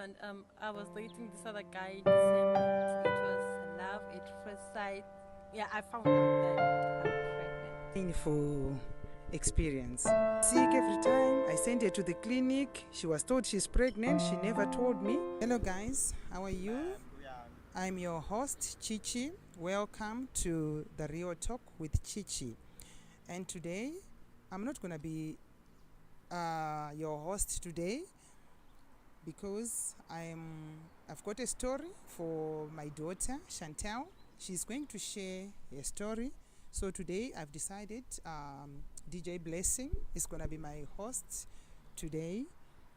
happened? I was dating this other guy in December. It was love at first sight. Yeah, I found out that I'm pregnant. Painful experience. Sick every time. I sent her to the clinic. She was told she's pregnant. She never told me. Hello, guys. How are you? I'm your host, Chichi. Welcome to the Real Talk with Chichi. And today, I'm not going to be your host today because I've got a story for my daughter, Chantel. She's going to share a story. So today I've decided DJ Blessing is going to be my host today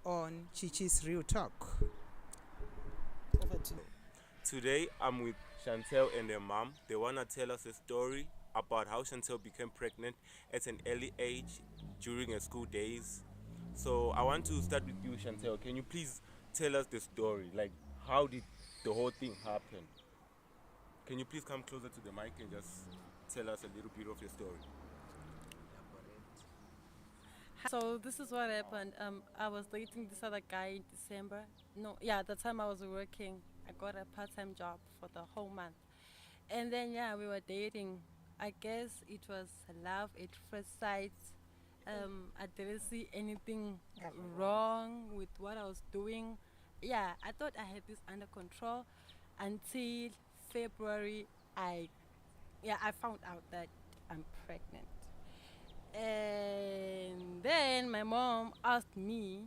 on Chichi's Real Talk. Over to you. Today I'm with Chantel and her mom. They want to tell us a story about how Chantel became pregnant at an early age during her school days. So I want to start with you, Chantel. Can you please tell us the story? Like, how did the whole thing happen? Can you please come closer to the mic and just tell us a little bit of your story? So this is what happened. I was dating this other guy in December. No, yeah, the time I was working, I got a part-time job for the whole month, and then yeah, we were dating. I guess it was love at first sight. I didn't see anything wrong with what I was doing. Yeah, I thought I had this under control until February. I found out that I'm pregnant. And then my mom asked me,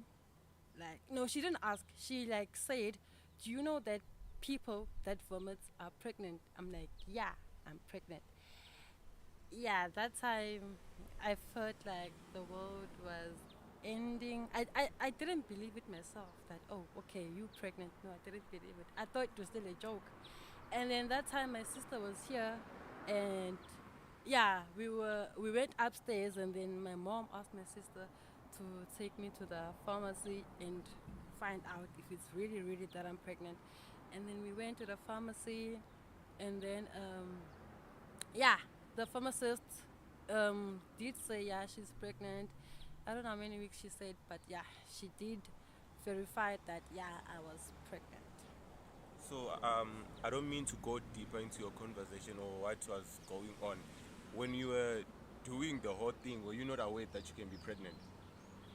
like, no, she didn't ask. She like said, "Do you know that people that vomit are pregnant?" I'm like, "Yeah, I'm pregnant." Yeah, that time I felt like the world was ending. I didn't believe it myself that, oh, okay, you pregnant. No, I didn't believe it. I thought it was still a joke. And then that time my sister was here, and yeah, we went upstairs, and then my mom asked my sister to take me to the pharmacy and find out if it's really really that I'm pregnant. And then we went to the pharmacy, and then yeah, the pharmacist did say yeah she's pregnant. I don't know how many weeks she said, but yeah, she did verify that yeah I was pregnant. So I don't mean to go deeper into your conversation or what was going on. When you were doing the whole thing, were you not aware that you can be pregnant?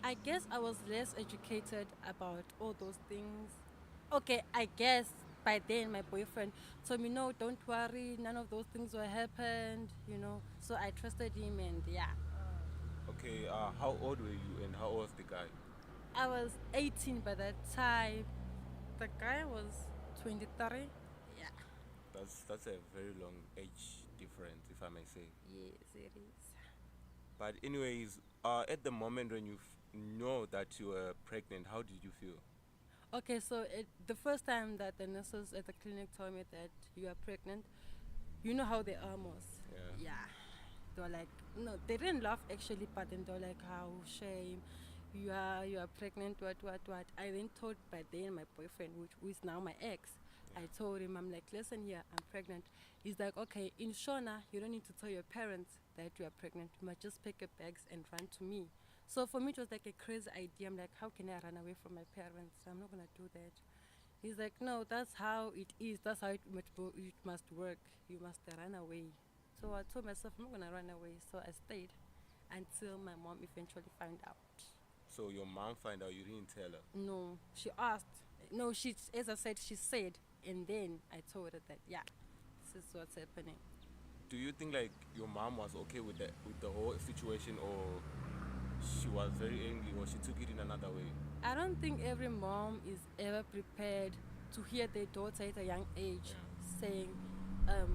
I guess I was less educated about all those things. Okay, I guess by then my boyfriend told me, no, don't worry, none of those things will happen. So I trusted him, and yeah, Okay, how old were you and how old was the guy? I was 18 by that time. The guy was 23. Yeah, That's a very long age difference, if I may say. yes, it is. But anyways, at the moment when you know that you were pregnant, how did you feel? Okay, so the first time that the nurses at the clinic told me that you are pregnant, you know how they are most. Yeah. Yeah. They were like, no, they didn't laugh actually, but then they were like, how shame. You are pregnant, what. I then told by then my boyfriend, who is now my ex, I told him, I'm like, listen here, I'm pregnant. He's like, okay, in Shona, you don't need to tell your parents that you are pregnant. You must just pack your bags and run to me. So for me, it was like a crazy idea. I'm like, how can I run away from my parents? I'm not gonna do that. He's like, no, that's how it is. That's how it must work. You must run away. So I told myself I'm not gonna run away. So I stayed until my mom eventually found out. So your mom found out, you didn't tell her. No, she asked. No, she, as I said, she said, and then I told her that yeah, this is what's happening. Do you think like your mom was okay with the whole situation, or she was very angry, or she took it in another way? I don't think every mom is ever prepared to hear their daughter at a young age saying,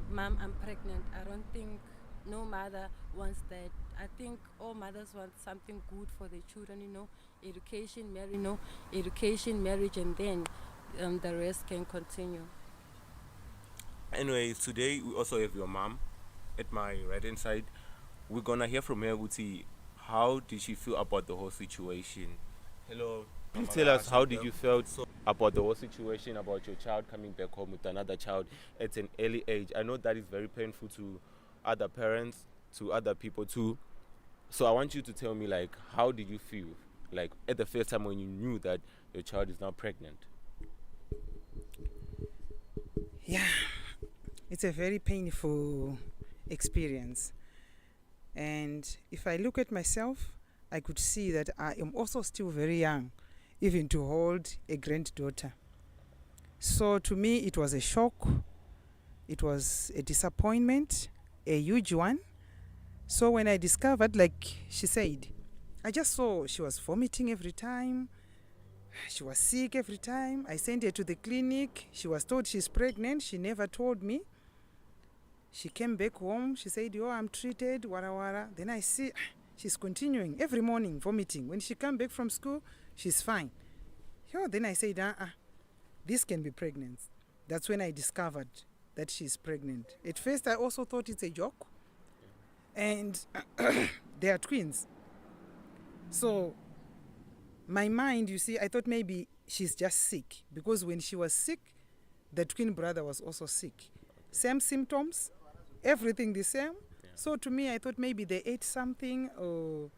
"Mom, I'm pregnant." I don't think no mother wants that. I think all mothers want something good for their children. Education, marriage, and then the rest can continue. Anyways, today we also have your mom at my right hand side. We're gonna hear from her. We'll see how did she feel about the whole situation. Hello. Please tell us how did you felt about the whole situation about your child coming back home with another child at an early age. I know that is very painful to other parents, to other people too. So I want you to tell me like how did you feel like at the first time when you knew that your child is now pregnant? Yeah, it's a very painful experience. And if I look at myself, I could see that I am also still very young, even to hold a granddaughter. So to me, it was a shock. It was a disappointment, a huge one. So when I discovered, like she said, I just saw she was vomiting every time. She was sick every time. I sent her to the clinic. She was told she's pregnant. She never told me. She came back home. She said, "Oh, I'm treated, wara wara." Then I see she's continuing every morning vomiting. When she come back from school, she's fine. Then I said, this can be pregnant. That's when I discovered that she's pregnant. At first, I also thought it's a joke. And they are twins. So my mind, you see, I thought maybe she's just sick. Because when she was sick, the twin brother was also sick. Same symptoms, everything the same. Yeah. So to me, I thought maybe they ate something, or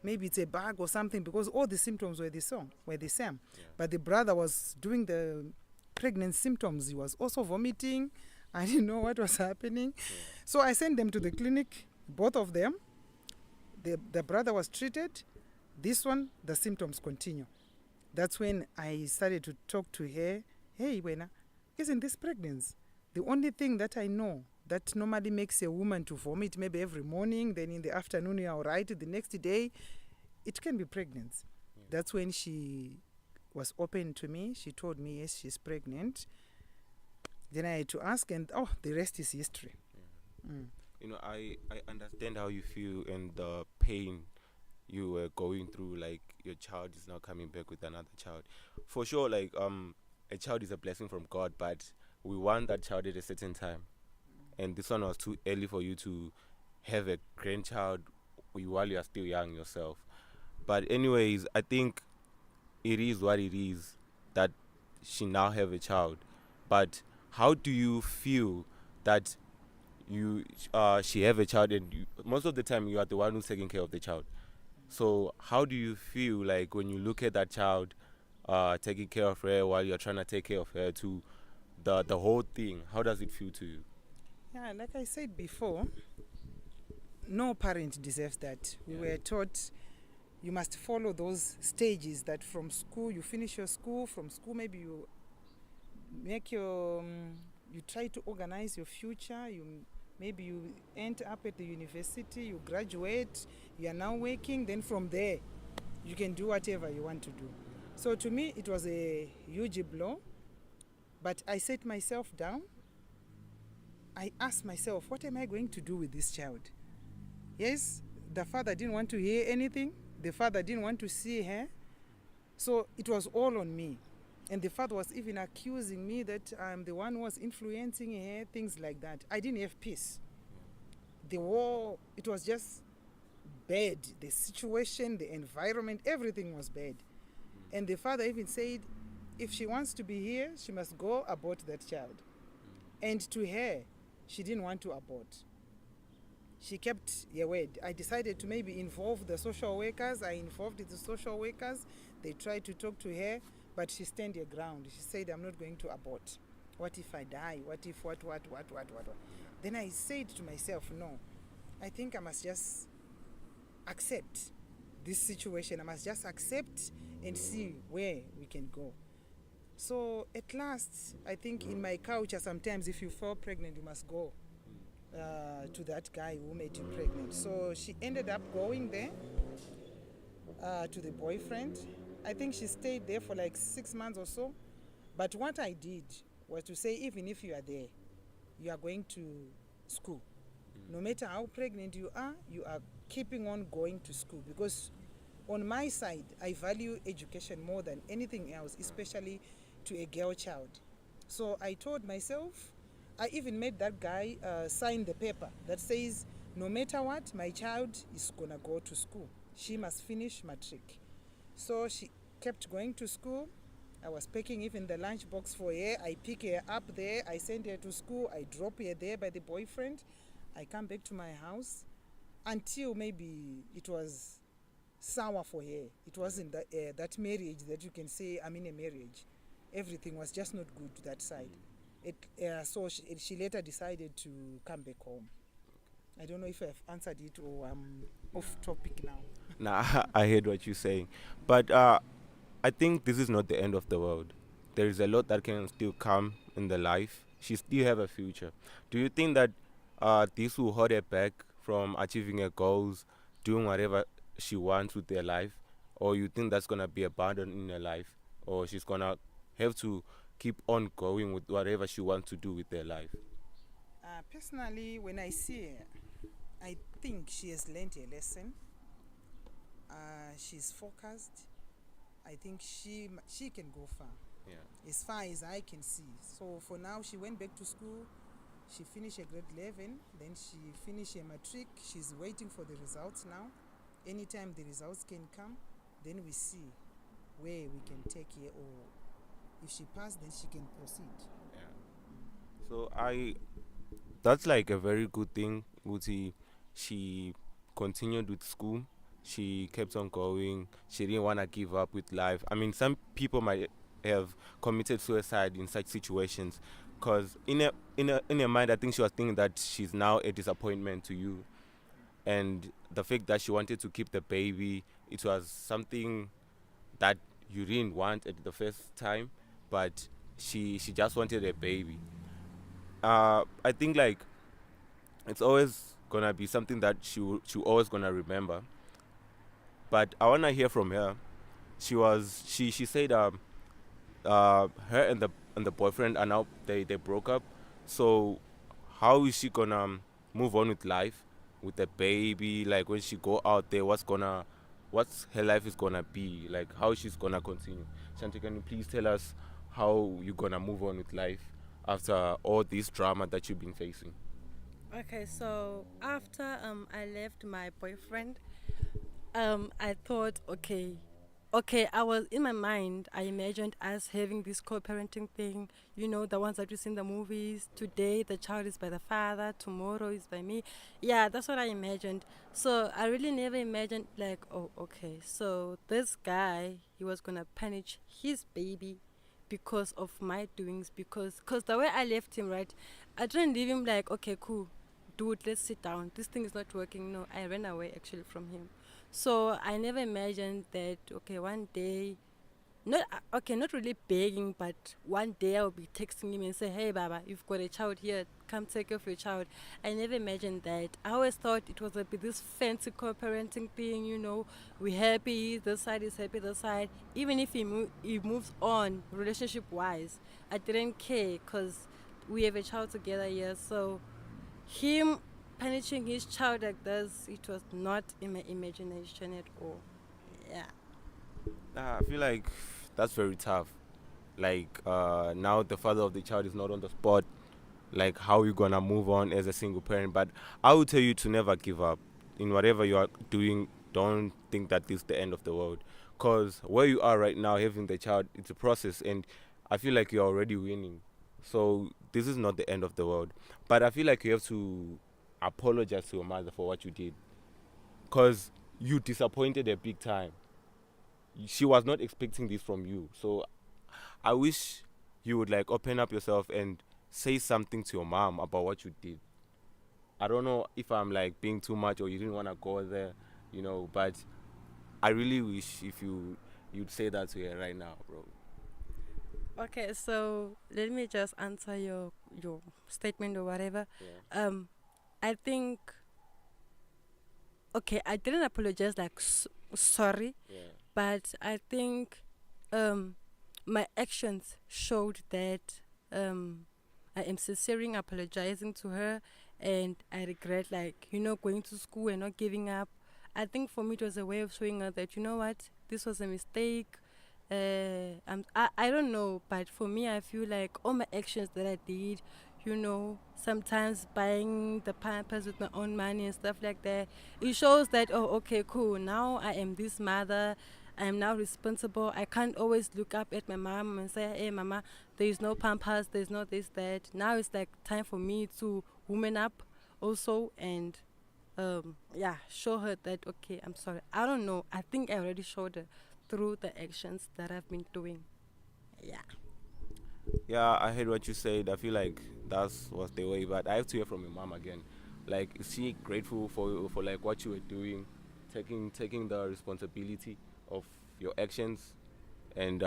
maybe it's a bug or something, because all the symptoms were the same. Yeah. But the brother was doing the pregnant symptoms. He was also vomiting. I didn't know what was happening. Yeah. So I sent them to the clinic, both of them. The brother was treated. This one, the symptoms continue. That's when I started to talk to her. Hey, Wena, isn't this pregnancy? The only thing that I know that normally makes a woman to vomit maybe every morning, then in the afternoon you're all right, the next day, it can be pregnancy. Yeah. That's when she was open to me. She told me, yes, she's pregnant. Then I had to ask, and the rest is history. Yeah. Mm. You know, I understand how you feel and the pain you were going through, like your child is now coming back with another child. For sure, like a child is a blessing from God, but we want that child at a certain time. And this one was too early for you to have a grandchild while you are still young yourself. But anyways, I think it is what it is that she now have a child. But how do you feel that she have a child, and most of the time you are the one who's taking care of the child? So how do you feel like when you look at that child taking care of her while you're trying to take care of her, to the whole thing? How does it feel to you? Yeah, like I said before, no parent deserves that. We were taught you must follow those stages, that from school, you finish your school, from school maybe you make your, you try to organize your future, maybe you end up at the university, you graduate, you are now working, then from there, you can do whatever you want to do. So to me, it was a huge blow, but I set myself down. I asked myself, what am I going to do with this child? Yes, the father didn't want to hear anything. The father didn't want to see her. So it was all on me. And the father was even accusing me that I'm the one who was influencing her, things like that. I didn't have peace. The war, it was just bad. The situation, the environment, everything was bad. And the father even said, if she wants to be here, she must go abort that child. And to her, she didn't want to abort. She kept her word. I decided to maybe involve the social workers. I involved the social workers. They tried to talk to her, but she stand her ground. She said, I'm not going to abort. What if I die? What if what? Then I said to myself, no, I think I must just accept this situation. I must just accept and see where we can go. So at last, I think in my culture, sometimes if you fall pregnant, you must go to that guy who made you pregnant. So she ended up going there to the boyfriend. I think she stayed there for like 6 months or so. But what I did was to say, even if you are there, you are going to school. No matter how pregnant you are keeping on going to school. Because on my side, I value education more than anything else, especially to a girl child. So I told myself, I even made that guy sign the paper that says, no matter what, my child is gonna go to school. She must finish matric. So she kept going to school. I was packing even the lunch box for her. I pick her up there. I send her to school. I drop her there by the boyfriend. I come back to my house until maybe it was sour for her. It wasn't that marriage that you can say I'm in a marriage. Everything was just not good to that side. So she later decided to come back home. I don't know if I've answered it or I'm off topic now. Nah, I heard what you're saying, but I think this is not the end of the world. There is a lot that can still come in the life. She still have a future. Do you think that this will hold her back from achieving her goals, doing whatever she wants with her life, or you think that's gonna be abandoned in her life, or she's gonna have to keep on going with whatever she wants to do with her life? Personally, when I see her, I think she has learned a lesson. She's focused. I think she can go far, Yeah. as far as I can see. So for now, she went back to school. She finished her grade 11. Then she finished her matric. She's waiting for the results now. Anytime the results can come, then we see where we can take her, or if she passed, then she can proceed. Yeah. So that's like a very good thing. Uti, she continued with school. She kept on going. She didn't want to give up with life. I mean, some people might have committed suicide in such situations, because in her mind, I think she was thinking that she's now a disappointment to you, and the fact that she wanted to keep the baby, it was something that you didn't want at the first time, but she just wanted a baby. I think like it's always gonna be something that she always gonna remember. But I wanna hear from her. She said her and the boyfriend are now they broke up. So how is she gonna move on with life with the baby? Like when she go out there, what's her life is gonna be like? How she's gonna continue? Shanti, can you please tell us how you gonna move on with life after all this drama that you've been facing? Okay, so after I left my boyfriend, I thought, okay, I was in my mind, I imagined us having this co-parenting thing, the ones that you see in the movies. Today the child is by the father, tomorrow is by me. Yeah, that's what I imagined. So I really never imagined, like, oh, okay, so this guy, he was gonna punish his baby because of my doings, because the way I left him, right, I didn't leave him like, okay, cool, dude, let's sit down, this thing is not working. No, I ran away actually from him. So I never imagined that, okay, one day, not really begging, but one day I'll be texting him and say, hey, Baba, you've got a child here, come take care of your child. I never imagined that. I always thought it was a bit this fancy co-parenting thing, we're happy, this side is happy, this side. Even if he moves on relationship-wise, I didn't care because we have a child together here. So him punishing his child like this, it was not in my imagination at all. Yeah. I feel like that's very tough. Like now the father of the child is not on the spot. Like how you gonna move on as a single parent? But I would tell you to never give up in whatever you are doing. Don't think that this is the end of the world. Cause where you are right now, having the child, it's a process, and I feel like you're already winning. So this is not the end of the world. But I feel like you have to apologize to your mother for what you did, cause you disappointed her big time. She was not expecting this from you. So I wish you would like open up yourself and say something to your mom about what you did. I don't know if I'm like being too much or you didn't want to go there, but I really wish if you'd say that to her right now, bro. Okay, so let me just answer your statement or whatever. Yeah. I think, okay, I didn't apologize like sorry, Yeah. but I think um my actions showed that I am sincerely apologizing to her, and I regret, like, going to school and not giving up. I think for me it was a way of showing her that, you know what, this was a mistake. I don't know, but for me, I feel like all my actions that I did, sometimes buying the pampers with my own money and stuff like that, it shows that, oh, okay, cool, now I am this mother. I am now responsible. I can't always look up at my mom and say, hey, mama, there is no pampers, there's no this, that. Now it's like time for me to woman up also, and yeah, show her that, okay, I'm sorry. I don't know. I think I already showed her through the actions that I've been doing. Yeah. Yeah. Yeah, I heard what you said. I feel like that's was the way, but I have to hear from your mom again. Like, is she grateful for you for like what you were doing, taking the responsibility of your actions, and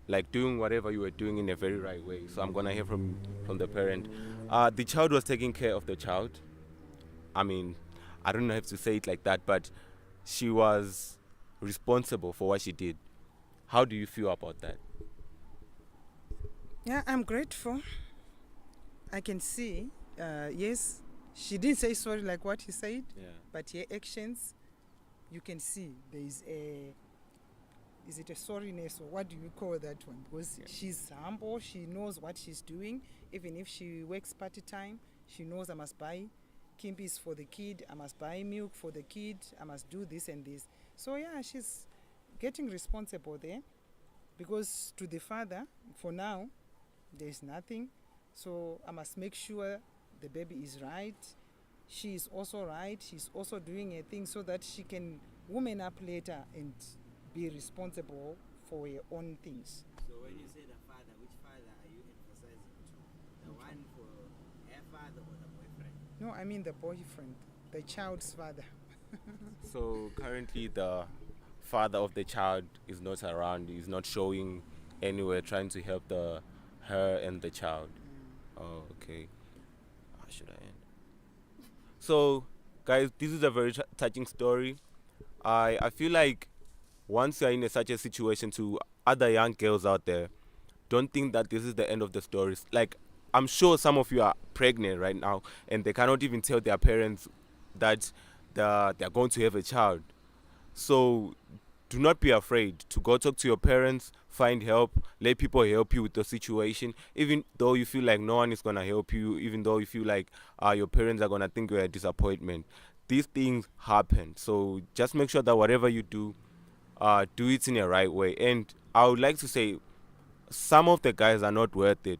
like doing whatever you were doing in a very right way. So I'm gonna hear from the parent. The child was taking care of the child. I mean, I don't have to say it like that, but she was responsible for what she did. How do you feel about that? Yeah, I'm grateful. I can see, yes, she didn't say sorry like what he said, Yeah. but her actions, you can see there is is it a sorriness or what do you call that one? Because she's humble, she knows what she's doing. Even if she works part-time, she knows I must buy Kimpies for the kid, I must buy milk for the kid, I must do this and this. So yeah, she's getting responsible there. Because to the father, for now, there's nothing. So I must make sure the baby is right. She is also right. She's also doing a thing so that she can woman up later and be responsible for her own things. So when you say the father, which father are you emphasizing to? The one for her father or the boyfriend? No, I mean the boyfriend, the child's father. So currently the father of the child is not around. He's not showing anywhere, trying to help her and the child. Oh, okay. How should I end? So, guys, this is a very touching story. I feel like once you're in such a situation, to other young girls out there, don't think that this is the end of the story. Like, I'm sure some of you are pregnant right now and they cannot even tell their parents that they're going to have a child. So do not be afraid to go talk to your parents, find help, let people help you with the situation. Even though you feel like no one is going to help you, even though you feel like your parents are going to think you're a disappointment. These things happen. So just make sure that whatever you do it in a right way. And I would like to say, some of the guys are not worth it.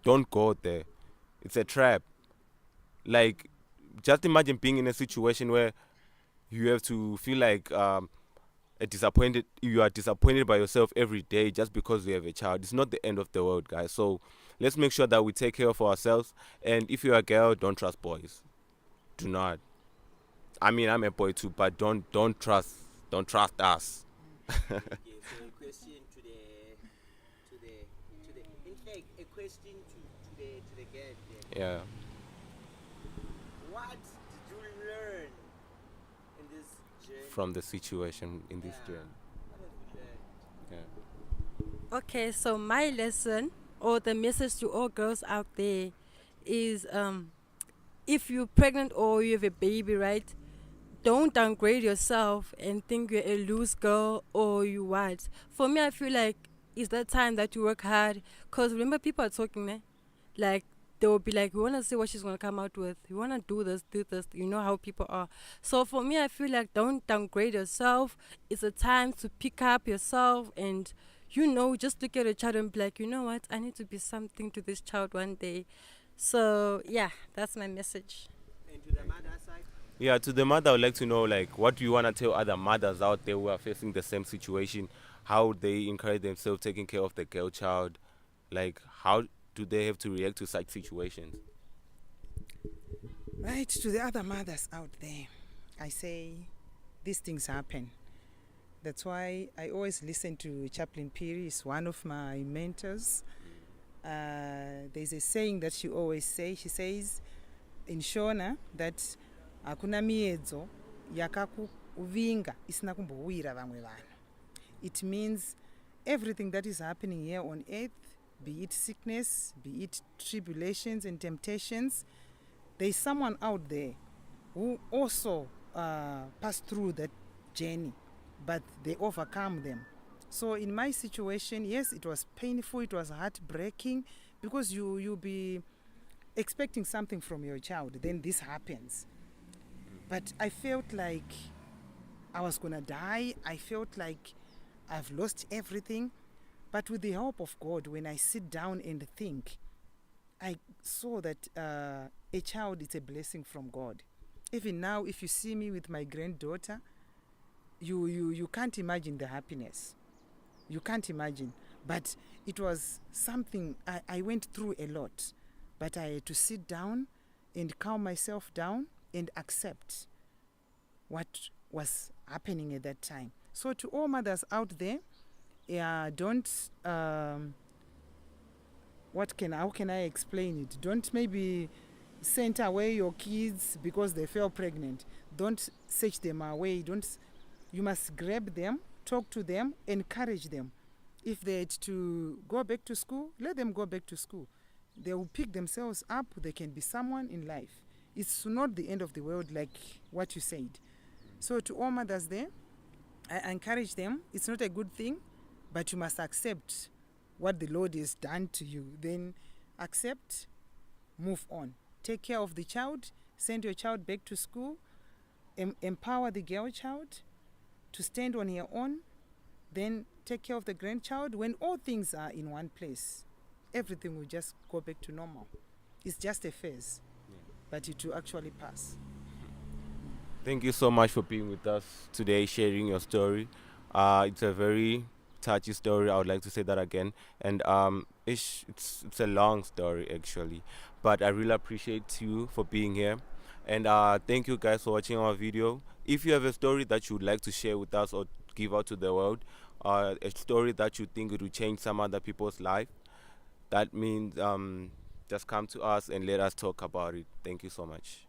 Don't go there. It's a trap. Like, just imagine being in a situation where you have to feel like you are disappointed by yourself every day just because you have a child. It's not the end of the world, guys. So let's make sure that we take care of ourselves. And if you're a girl, don't trust boys. Do not. I mean, I'm a boy too, but don't trust us. Okay, so a question to the in fact a question to the girl there. Yeah. What did you learn in this journey? From the situation in this Yeah. journey. What have you learned? Yeah. Okay, so my lesson or the message to all girls out there is if you're pregnant or you have a baby, right? Don't downgrade yourself and think you're a loose girl or you what. For me, I feel like it's that time that you work hard. Because remember, people are talking, eh? Like, they will be like, we want to see what she's going to come out with. We want to do this. You know how people are. So for me, I feel like don't downgrade yourself. It's a time to pick up yourself and, just look at a child and be like, you know what? I need to be something to this child one day. So, yeah, that's my message. And to the mother side? Yeah, to the mother, I would like to know, like, what do you want to tell other mothers out there who are facing the same situation? How they encourage themselves taking care of the girl child? Like, how do they have to react to such situations? Right, to the other mothers out there, I say these things happen. That's why I always listen to Chaplain Piri. He's one of my mentors. There's a saying that she always says. She says in Shona that hakuna miedzo yakakuvinga isina kumbowira vamwe vanhu. It means everything that is happening here on earth, be it sickness, be it tribulations and temptations, there's someone out there who also passed through that journey, but they overcome them. So in my situation, yes, it was painful, it was heartbreaking, because you'll be expecting something from your child, then this happens. But I felt like I was gonna die. I felt like I've lost everything. But with the help of God, when I sit down and think, I saw that a child is a blessing from God. Even now, if you see me with my granddaughter, you can't imagine the happiness. You can't imagine. But it was something I went through a lot, but I had to sit down and calm myself down and accept what was happening at that time. So to all mothers out there, don't how can I explain it? Don't maybe send away your kids because they fell pregnant. Don't search them away. You must grab them, talk to them, encourage them. If they had to go back to school, let them go back to school. They will pick themselves up. They can be someone in life. It's not the end of the world like what you said. So to all mothers there, I encourage them. It's not a good thing, but you must accept what the Lord has done to you. Then accept, move on. Take care of the child, send your child back to school, empower the girl child to stand on her own, then take care of the grandchild. When all things are in one place, everything will just go back to normal. It's just a phase, but it will actually pass. Thank you so much for being with us today, sharing your story. It's a very touchy story. I would like to say that again. And it's a long story actually, but I really appreciate you for being here. And thank you guys for watching our video. If you have a story that you would like to share with us or give out to the world, a story that you think it will change some other people's life, that means just come to us and let us talk about it. Thank you so much.